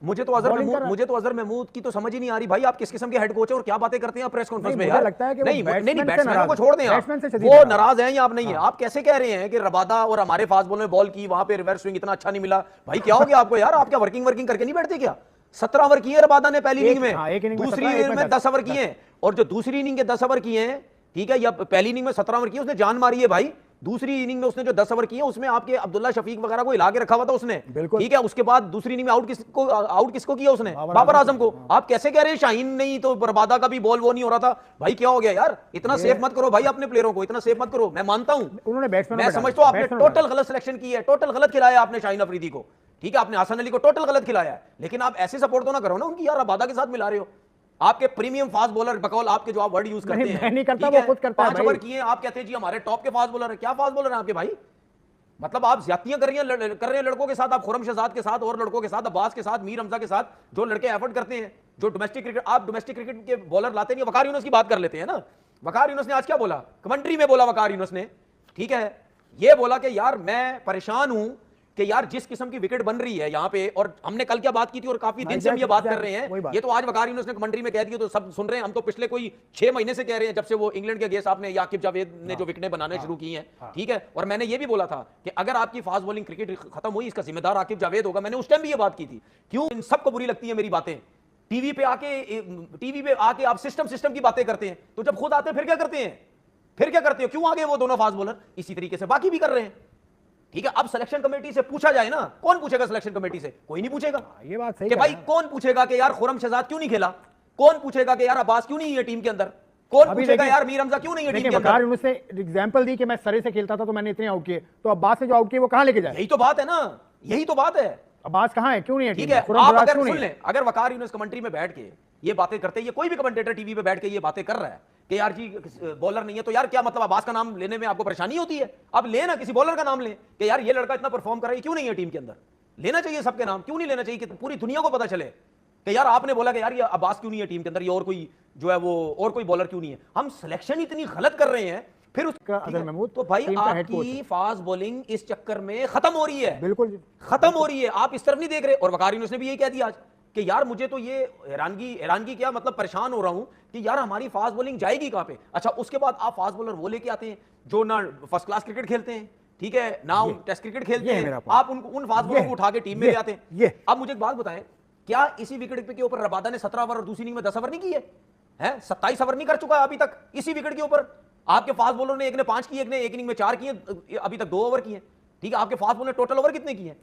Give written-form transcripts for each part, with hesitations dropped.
मुझे तो अजहर महमूद की तो समझ ही नहीं आ रही भाई, आप किस किस्म के हेड कोच है और क्या बातें करते हैं प्रेस कॉन्फ्रेंस में यार। लगता है कि नहीं बैट्समैन को छोड़ दें, वो नाराज हैं या आप नहीं है। आप कैसे कह रहे हैं कि रबादा और हमारे फास्ट बॉल में बॉल की वहां पे रिवर्स स्विंग इतना अच्छा नहीं मिला? भाई क्या हो गया आपको यार? आप क्या वर्किंग करके नहीं बैठते क्या? 17 ओवर किए रबादा ने पहली इनिंग में, दूसरी इनिंग में 10 ओवर किए, और जो दूसरी इनिंग के 10 ओवर किए हैं, ठीक है, या पहली इनिंग में 17 ओवर किए, उसने जान मारी है भाई। दूसरी इनिंग में उसने जो 10 ओवर किए उसमें आपके अब्दुल्ला शफीक वगैरह को हिला के रखा हुआ था उसने, ठीक है। उसके बाद दूसरी इनिंग में आउट किसको किया उसने? बाबर आजम को। आप कैसे कह रहे हैं शाहीन नहीं तो बर्बादा का भी बॉल वो नहीं हो रहा था? भाई क्या हो गया यार? इतना सेफ मत करो भाई अपने प्लेयरों को, इतना सेफ मत करो। मैं मानता हूं, मैं समझता हूं आपने टोटल गलत सिलेक्शन की है, टोटल गलत खिलाया आपने शाहीन अफरीदी को, ठीक है, आपने हसन अली को टोटल गलत खिलाया है, लेकिन आप ऐसे सपोर्ट तो ना करो ना उनकी यार, रबादा के साथ मिला रहे हो। आपके प्रीमियम फास्ट बॉलर बकौल आपके जो आप वर्ड यूज करते हैं, नहीं करता, वो खुद करता है। 5 ओवर किए, आप कहते हैं जी हमारे टॉप के फास्ट बॉलर है। क्या फास्ट बॉलर है आपके भाई? मतलब आप ज्यादतियां कर रहे हैं लड़कों के साथ, आप खुरम शहजाद के साथ और लड़कों के साथ, अब्बास के साथ, मीर हमजा के साथ, जो लड़के एफर्ट करते हैं, जो डोमेस्टिक क्रिकेट, आप डोमेस्टिक क्रिकेट के बॉलर लाते नहीं। वकार यूनुस की बात कर लेते हैं ना। वकार यूनुस ने आज क्या बोला कमेंट्री में? बोला वकार यूनुस ने, ठीक है, ये बोला कि यार मैं परेशान हूं कि यार जिस किस्म की विकेट बन रही है यहाँ पे, और हमने कल क्या बात की थी और काफी दिन से हम ये बात कर रहे हैं, ये तो आज वकार यूनुस ने कमेंट्री में कह दिया तो सब सुन रहे हैं। हम तो पिछले कोई 6 महीने से कह रहे हैं, जब से वो इंग्लैंड के अगेंस्ट आपने याकिब जावेद ने जो विकेटें बनाने शुरू की हैं, ठीक है। और मैंने ये भी बोला था कि अगर आपकी फास्ट बॉलिंग क्रिकेट खत्म हुई, इसका जिम्मेदार आकिब जावेद होगा। मैंने उस टाइम भी ये बात की थी। क्यों इन सबको बुरी लगती है मेरी बातें? टीवी पे आके आप सिस्टम की बातें करते हैं, तो जब खुद आते हैं फिर क्या करते हैं? क्यों आगे वो दोनों फास्ट बॉलर? इसी तरीके से बाकी भी कर रहे हैं, ठीक है। अब सिलेक्शन कमेटी से पूछा जाए ना, कौन पूछेगा सिलेक्शन कमेटी से? कोई नहीं पूछेगा। ये बात सही कि भाई कौन पूछेगा कि यार खुरम शहजाद क्यों नहीं खेला? कौन पूछेगा कि यार अब्बास क्यों नहीं है टीम के अंदर? कौन पूछेगा यार मीर हमजा क्यों नहीं है टीम के अंदर? उन्होंने एग्जांपल दी कि मैं सरे से खेलता था तो मैंने इतने आउट किए, तो अब्बास से जो आउट किए वो कहां लेके जाए? यही तो बात है ना, यही तो बात है। अब्बास कहां है, क्यों नहीं है? ठीक है, आप अगर सुन लें, अगर वकार यूनुस कमेंट्री में बैठ के ये बातें करते हैं, ये कोई भी कमेंटेटर टीवी पे बैठ के ये बातें कर रहा है कि यार जी बॉलर नहीं है, तो यार क्या मतलब अब्बास का नाम लेने में आपको परेशानी होती है? अब ले ना किसी बॉलर का नाम लें कि यार ये लड़का इतना परफॉर्म कर रहा है, क्यों नहीं है टीम के अंदर? लेना चाहिए सबके नाम, क्यों नहीं लेना चाहिए कि पूरी दुनिया को पता चले कि यार आपने बोला कि यार ये अब्बास क्यों नहीं है टीम के अंदर, ये और कोई जो है वो और कोई बॉलर क्यों नहीं है? हम सिलेक्शन इतनी गलत कर रहे हैं, फिर उसका अजहर महमूद तो भाई आपकी फास्ट बॉलिंग इस चक्कर में खत्म हो रही है, बिल्कुल खत्म हो रही है। आप इस तरफ नहीं देख रहे। और वकार यूनुस ने भी यही कह दिया आज कि यार मुझे तो ये हैरानगी क्या मतलब परेशान हो रहा हूं कि यार हमारी फास्ट बॉलिंग जाएगी कहां पे? अच्छा, उसके बाद आप फास्ट बॉलर वो लेके आते हैं जो ना फर्स्ट क्लास क्रिकेट खेलते हैं, ठीक है, ना टेस्ट क्रिकेट खेलते हैं, आप उन फास्ट बॉलर को उठा के टीम में ले आते हैं। अब मुझे एक बात बताएं, क्या इसी विकेट के ऊपर रबादा ने 17 ओवर और दूसरी इनिंग में 10 ओवर नहीं किए हैं? 27 ओवर नहीं कर चुका अभी तक इसी विकेट के ऊपर? आपके फास्ट बॉलर ने एक ने 5 किए, एक ने एक इनिंग में 4 किए, अभी तक 2 ओवर किए, ठीक है। आपके फास्ट बॉलर ने टोटल ओवर कितने किए?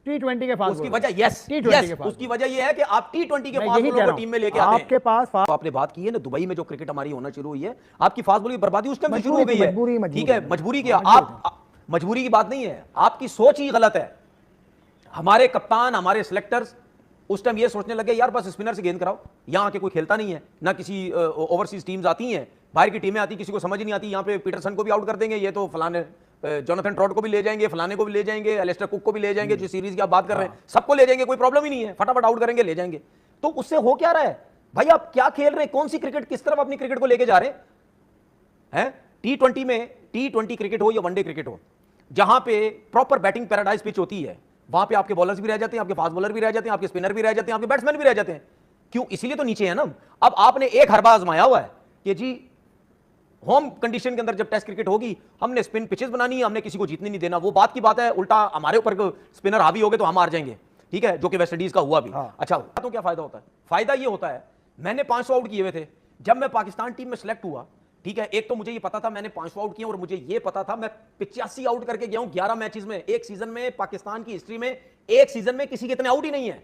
T20 के फास्ट उसकी वजह उसकी वजह यह है कि आप T20 के फास्ट बॉलर को टीम में लेके आते हैं। आपके पास आपने बात की है ना दुबई में जो क्रिकेट हमारी होना शुरू हुई है, आपकी फास्ट बॉलिंग बर्बादी उस टाइम से शुरू हो गई है, ठीक है। मजबूरी क्या? आप मजबूरी की बात नहीं है, आपकी सोच ही गलत है। हमारे कप्तान, हमारे सिलेक्टर्स उस टाइम ये सोचने लगे यार बस स्पिनर से गेंद कराओ, यहां आके कोई खेलता नहीं है, ना किसी ओवरसीज टीम्स आती हैं, बाहर की टीमें आती, किसी को समझ नहीं आती, यहाँ पे पीटरसन को भी आउट कर देंगे, ये तो फलाने जोनाथन ट्रॉट को भी ले जाएंगे, फलाने को भी ले जाएंगे, एलिस्टर कुक को भी ले जाएंगे, जो सीरीज की आप बात कर रहे हैं सबको ले जाएंगे, कोई प्रॉब्लम ही नहीं है, फटाफट आउट करेंगे, ले जाएंगे। तो उससे हो क्या रहा है भाई? आप क्या खेल रहे हैं? कौन सी क्रिकेट, किस तरफ अपनी क्रिकेट को लेके जा रहे हैं? T20 में, T20 क्रिकेट हो या वनडे क्रिकेट हो, जहां पे प्रॉपर बैटिंग पैराडाइज पिच होती है, वहां पे आपके बॉलर्स भी रह जाते हैं, आपके फास्ट बॉलर भी रह जाते हैं, आपके स्पिनर भी रह जाते हैं, आपके बैट्समैन भी रह जाते हैं। क्यों? इसीलिए तो नीचे है ना। अब आपने एक हरबा आजमाया हुआ है कि जी होम कंडीशन के अंदर जब टेस्ट क्रिकेट होगी हमने स्पिन पिचेस बनानी है, हमने किसी को जीतने नहीं देना। वो बात की बात है, उल्टा हमारे ऊपर स्पिनर हावी हो गए तो हम हार जाएंगे, ठीक है, जो कि वेस्ट इंडीज का हुआ भी। अच्छा, तो क्या फायदा होता है? फायदा ये होता है, मैंने 500 आउट किए हुए थे जब मैं पाकिस्तान टीम में सिलेक्ट हुआ, ठीक है। एक तो मुझे ये पता था मैंने 500 आउट किए, और मुझे ये पता था मैं 85 आउट करके गया हूं 11 मैचेस में। एक सीजन में पाकिस्तान की हिस्ट्री में एक सीजन में किसी के इतने आउट ही नहीं है।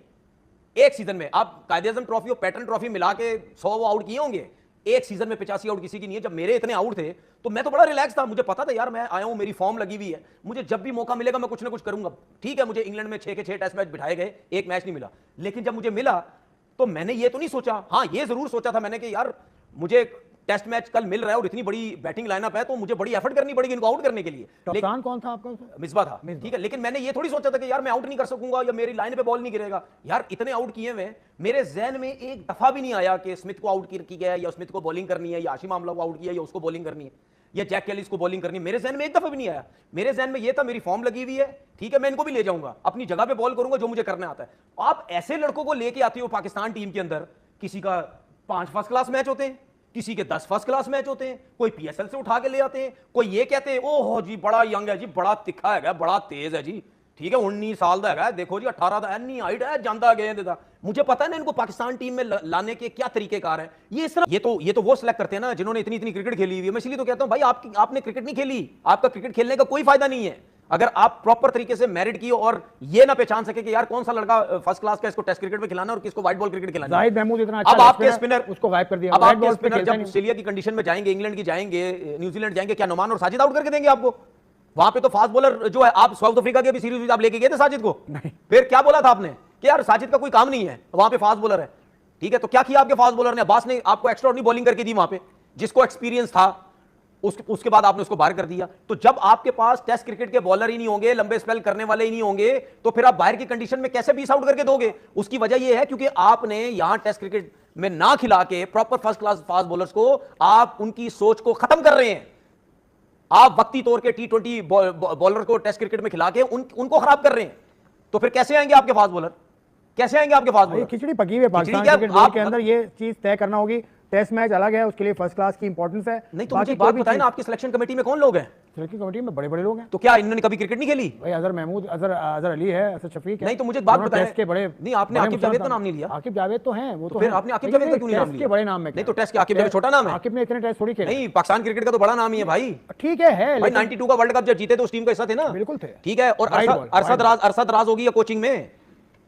एक सीजन में आप कायदे-ए-आज़म ट्रॉफी और पैटर्न ट्रॉफी मिला के 100 आउट किए होंगे, एक सीजन में 85 आउट किसी की नहीं है। जब मेरे इतने आउट थे तो मैं तो बड़ा रिलैक्स था, मुझे पता था यार मैं आया हूं, मेरी फॉर्म लगी हुई है, मुझे जब भी मौका मिलेगा मैं कुछ ना कुछ करूंगा, ठीक है। मुझे इंग्लैंड में 6 के 6 टेस्ट मैच बिठाए गए, एक मैच नहीं मिला, लेकिन जब मुझे मिला तो मैंने ये तो नहीं सोचा, हां ये जरूर सोचा था मैंने कि यार मुझे टेस्ट मैच कल मिल रहा है और इतनी बड़ी बैटिंग लाइनअप है तो मुझे बड़ी एफर्ट करनी पड़ेगी इनको आउट करने के लिए। कप्तान कौन था आपका? मिसबा था, ठीक है। लेकिन मैंने ये थोड़ी सोचा था कि यार मैं आउट नहीं कर सकूंगा या मेरी लाइन पे बॉल नहीं गिरेगा। यार इतने आउट किए हुए, मेरे जहन में एक दफा भी नहीं आया कि स्मिथ को आउट की गया या स्मिथ को बॉलिंग करनी है या आशिम आमला को आउट किया या उसको बॉलिंग करनी है। या जैक कैलिस को बॉलिंग करनी, मेरे जहन में एक दफा भी नहीं आया। मेरे जहन में ये था मेरी फॉर्म लगी हुई है, ठीक है, मैं इनको भी ले जाऊंगा, अपनी जगह पे बॉल करूंगा जो मुझे करना आता है। आप ऐसे लड़कों को लेके आते हो पाकिस्तान टीम के अंदर, किसी का 5 फर्स्ट क्लास मैच होते हैं, किसी के 10 फर्स्ट क्लास मैच होते हैं, कोई पीएसएल से उठा के ले आते हैं, कोई ये कहते हैं ओहो जी बड़ा यंग है जी, बड़ा तिखा है, बड़ा तेज है जी, ठीक है 19 साल का है, देखो जी 18 का एनी हाइट है, जानता गेंद देता। मुझे पता है ना इनको पाकिस्तान टीम में लाने के क्या तरीकेकार हैं। ये इस तरह ये तो वो सिलेक्ट करते हैं ना जिन्होंने इतनी इतनी क्रिकेट खेली हुई है। मैं इसलिए तो कहता हूं भाई आपने क्रिकेट नहीं खेली, आपका क्रिकेट खेलने का कोई फायदा नहीं है अगर आप प्रॉपर तरीके से मेरिट की और ये ना पहचान सके कि यार कौन सा लड़का फर्स्ट क्लास का इसको टेस्ट क्रिकेट में खिलाना और किसको व्हाइट बॉल क्रिकेट खिलाना। जाहिद महमूद इतना अच्छा अब आपके स्पिनर उसको गायब कर दिया, अब व्हाइट आपके बॉल पे स्पिनर खेलता जब नहीं। ऑस्ट्रेलिया की कंडीशन में जाएंगे, इंग्लैंड की जाएंगे, न्यूजीलैंड जाएंगे, क्या नुमान और साजिद आउट करके देंगे आपको? वहां पे तो फास्ट बॉलर जो है, आप साउथ अफ्रीका के भी सीरीज आप लेके गए थे साजिद को, फिर क्या बोला था आपने कि यार साजिद का कोई काम नहीं है, वहां पे फास्ट बॉलर है, ठीक है, तो क्या किया आपके फास्ट बॉलर ने? अब्बास ने आपको एक्स्ट्राऑर्डिनरी बॉलिंग करके दी वहां पे, जिसको एक्सपीरियंस था, उसके बाद आपने उसको बाहर कर दिया। तो जब आपके पास टेस्ट क्रिकेट के बॉलर ही नहीं होंगे, लंबे स्पेल करने वाले ही नहीं होंगे, तो फिर आप बाहर की कंडीशन में कैसे 20 आउट करके दोगे? उसकी वजह यह है क्योंकि आपने यहां टेस्ट क्रिकेट में ना खिला के proper first class fast bowlers को आप उनकी सोच को खत्म कर रहे हैं। आप वक्ती तौर के T20 बॉलर को टेस्ट क्रिकेट में खिला के उनको खराब कर रहे हैं। तो फिर कैसे आएंगे आपके फास्ट बॉलर? कैसे आएंगे आपके फास्ट बॉलर? खिचड़ी पकी हुई है पाकिस्तान क्रिकेट बोर्ड के अंदर, ये चीज तय करना होगी। टेस्ट मैच अलग है, उसके लिए फर्स्ट क्लास की इंपॉर्टेंस है। नहीं तो मुझे एक बात बताइए ना, आपकी सिलेक्शन कमेटी में कौन लोग हैं? सिलेक्शन कमेटी में बड़े बड़े लोग हैं। तो क्या इन्होंने कभी क्रिकेट नहीं खेली? भाई अजहर महमूद, अजहर अली है, असद शफीक है। नहीं तो मुझे एक बात बताइए, टेस्ट के बड़े नहीं आपने आकिब जावेद का नाम नहीं लिया। आकिब जावेद तो हैं, वो तो फिर आपने आकिब जावेद का क्यों नहीं नाम लिया? टेस्ट के बड़े नाम में नहीं तो टेस्ट के आकिब जावेद छोटा नाम है? आकिब ने इतने टेस्ट थोड़ी खेले। नहीं, पाकिस्तान क्रिकेट का तो बड़ा नाम ही है भाई। ठीक है भाई 92 का वर्ल्ड कप जब जीते तो उस टीम का हिस्सा थे ना? बिल्कुल थे। ठीक है, और अरशद राज होगी या कोचिंग में?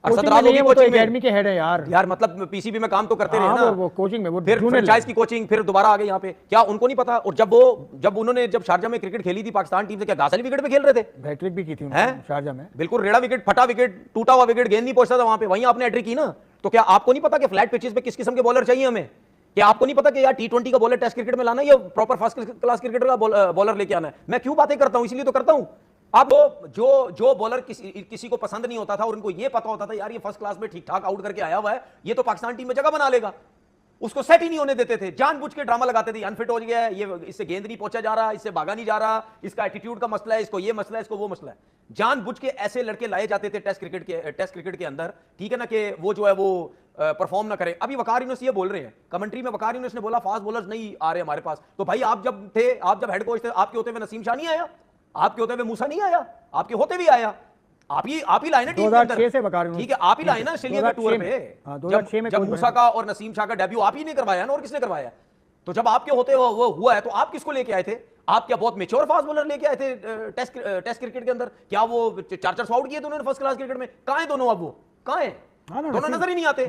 अरशद राज होगी कोचिंग में, एकेडमी के हेड है यार मतलब पीसीबी में काम तो करते रहे ना, वो कोचिंग में, वो फिर फ्रेंचाइज की कोचिंग, फिर दोबारा आ गए यहाँ पे, क्या उनको नहीं पता? और जब उन्होंने शारजा में क्रिकेट खेली थी पाकिस्तान टीम से, क्या घास वाली विकेट पे खेल रहे थे? हैट्रिक भी की थी शारजा में, बिल्कुल रेड़ा विकेट, फटा विकेट, टूटा हुआ विकेट, गेंद नहीं पहुंचता था वहां पे, वहीं आपने हैट्रिक की ना। तो क्या आपको नहीं पता कि फ्लैट पिचेस पे किस किस्म के बॉलर चाहिए हमें? क्या आपको नहीं पता कि यार T20 का बॉलर टेस्ट क्रिकेट में लाना है या प्रॉपर फर्स्ट क्लास क्रिकेटर का बॉलर लेके आना है? मैं क्यों बातें करता हूं, इसलिए तो करता हूं। अब जो बॉलर किसी को पसंद नहीं होता था और उनको ये पता होता था यार ये फर्स्ट क्लास में ठीक ठाक आउट करके आया हुआ है, ये तो पाकिस्तान टीम में जगह बना लेगा, उसको सेट ही नहीं होने देते थे, जानबूझ के ड्रामा लगाते थे, अनफिट हो गया है, ये इससे गेंद नहीं पहुंचा जा रहा, इससे भागा नहीं जा रहा, इसका एटीट्यूड का मसला है, इसको ये मसला है, इसको वो मसला है। जानबूझ के ऐसे लड़के लाए जाते थे टेस्ट क्रिकेट के अंदर, ठीक है ना, कि वो जो है वो परफॉर्म ना करें। अभी वकार यूनुस ये बोल रहे हैं कमेंट्री में, वकार यूनुस ने बोला फास्ट बॉलर्स नहीं आ रहे हमारे पास। तो भाई आप जब हेड कोच थे, आपके होते हुए नसीम शाह नहीं आया, आपके होते हुए मूसा नहीं आया, आपके होते भी आया, आप ही लाए ना टीम के अंदर, ठीक है, आप ही लाए ना ऑस्ट्रेलिया के टूर पे, जब मूसा का और नसीम शाह का डेब्यू आप ही ने करवाया ना, और किसने करवाया? तो जब आपके होते वो हुआ है तो आप किसको लेके आए थे? आप क्या बहुत मेच्योर फास्ट बॉलर लेके आए थे टेस्ट क्रिकेट के अंदर? क्या वो 400 आउट किए थे उन्होंने फर्स्ट क्लास क्रिकेट में? कहां है दोनों? अब वो कहां है? दोनों नजर ही नहीं आते।